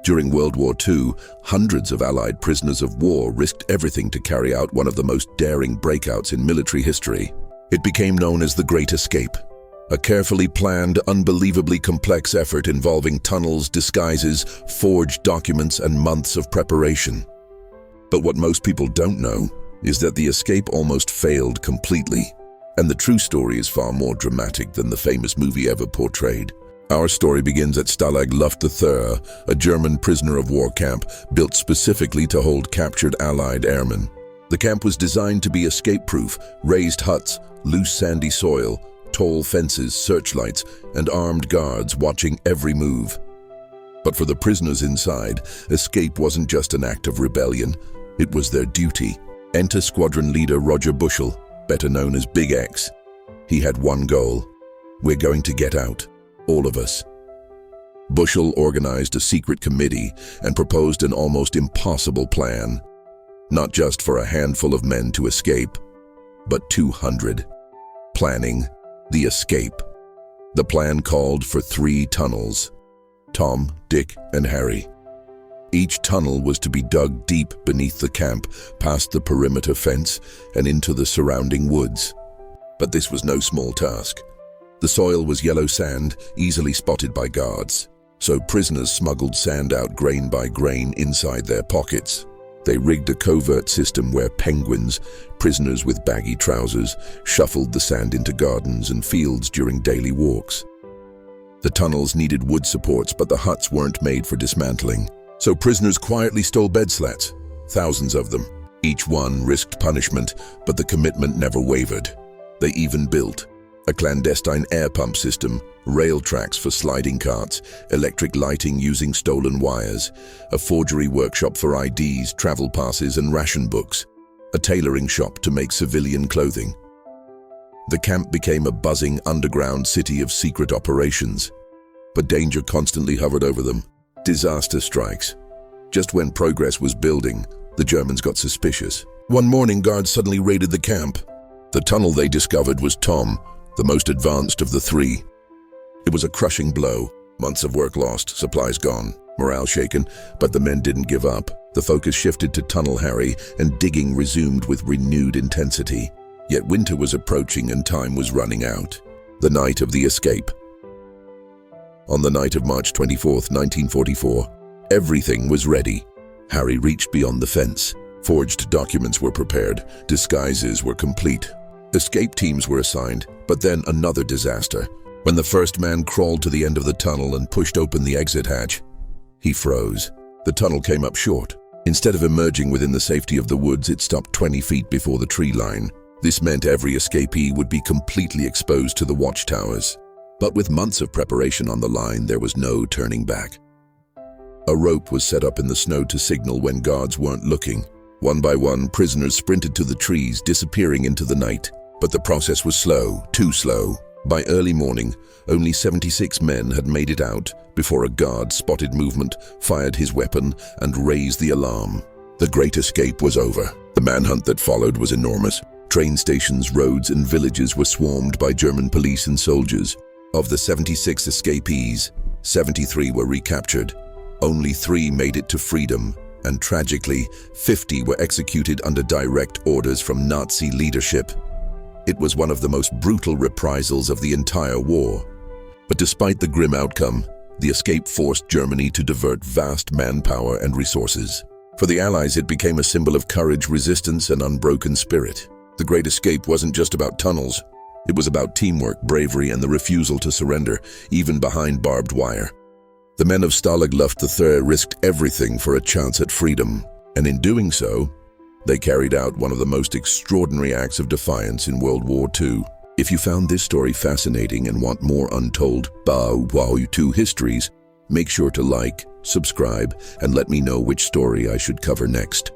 During World War II, hundreds of Allied prisoners of war risked everything to carry out one of the most daring breakouts in military history. It became known as the Great Escape, a carefully planned, unbelievably complex effort involving tunnels, disguises, forged documents, and months of preparation. But what most people don't know is that the escape almost failed completely, and the true story is far more dramatic than the famous movie ever portrayed. Our story begins at Stalag Luft III, a German prisoner of war camp built specifically to hold captured Allied airmen. The camp was designed to be escape-proof: raised huts, loose sandy soil, tall fences, searchlights, and armed guards watching every move. But for the prisoners inside, escape wasn't just an act of rebellion, it was their duty. Enter squadron leader Roger Bushell, better known as Big X. He had one goal: we're going to get out. All of us. Bushell organized a secret committee and proposed an almost impossible plan. Not just for a handful of men to escape, but 200. Planning the escape. The plan called for 3 tunnels: Tom, Dick, and Harry. Each tunnel was to be dug deep beneath the camp, past the perimeter fence, and into the surrounding woods. But this was no small task. The soil was yellow sand, easily spotted by guards, so prisoners smuggled sand out grain by grain inside their pockets. They rigged a covert system where penguins, prisoners with baggy trousers, shuffled the sand into gardens and fields during daily walks. The tunnels needed wood supports, but the huts weren't made for dismantling, so prisoners quietly stole bed slats, thousands of them. Each one risked punishment, but the commitment never wavered. They even built a clandestine air pump system, rail tracks for sliding carts, electric lighting using stolen wires, a forgery workshop for IDs, travel passes, and ration books, a tailoring shop to make civilian clothing. The camp became a buzzing underground city of secret operations, but danger constantly hovered over them. Disaster strikes. Just when progress was building, the Germans got suspicious. One morning, guards suddenly raided the camp. The tunnel they discovered was Tom, the most advanced of the 3. It was a crushing blow. Months of work lost, supplies gone, morale shaken, but the men didn't give up. The focus shifted to Tunnel Harry, and digging resumed with renewed intensity. Yet winter was approaching and time was running out. The night of the escape. On the night of March 24th, 1944, everything was ready. Harry reached beyond the fence. Forged documents were prepared, disguises were complete. Escape teams were assigned, but then another disaster. When the first man crawled to the end of the tunnel and pushed open the exit hatch, he froze. The tunnel came up short. Instead of emerging within the safety of the woods, it stopped 20 feet before the tree line. This meant every escapee would be completely exposed to the watchtowers. But with months of preparation on the line, there was no turning back. A rope was set up in the snow to signal when guards weren't looking. One by one, prisoners sprinted to the trees, disappearing into the night. But the process was slow, too slow. By early morning, only 76 men had made it out before a guard spotted movement, fired his weapon, and raised the alarm. The Great Escape was over. The manhunt that followed was enormous. Train stations, roads, and villages were swarmed by German police and soldiers. Of the 76 escapees, 73 were recaptured. Only 3 made it to freedom, and tragically, 50 were executed under direct orders from Nazi leadership. It was one of the most brutal reprisals of the entire war. But despite the grim outcome, the escape forced Germany to divert vast manpower and resources. For the Allies, it became a symbol of courage, resistance, and unbroken spirit. The Great Escape wasn't just about tunnels. It was about teamwork, bravery, and the refusal to surrender, even behind barbed wire. The men of Stalag Luft III risked everything for a chance at freedom, and in doing so, they carried out one of the most extraordinary acts of defiance in World War II. If you found this story fascinating and want more untold WWII histories, make sure to like, subscribe, and let me know which story I should cover next.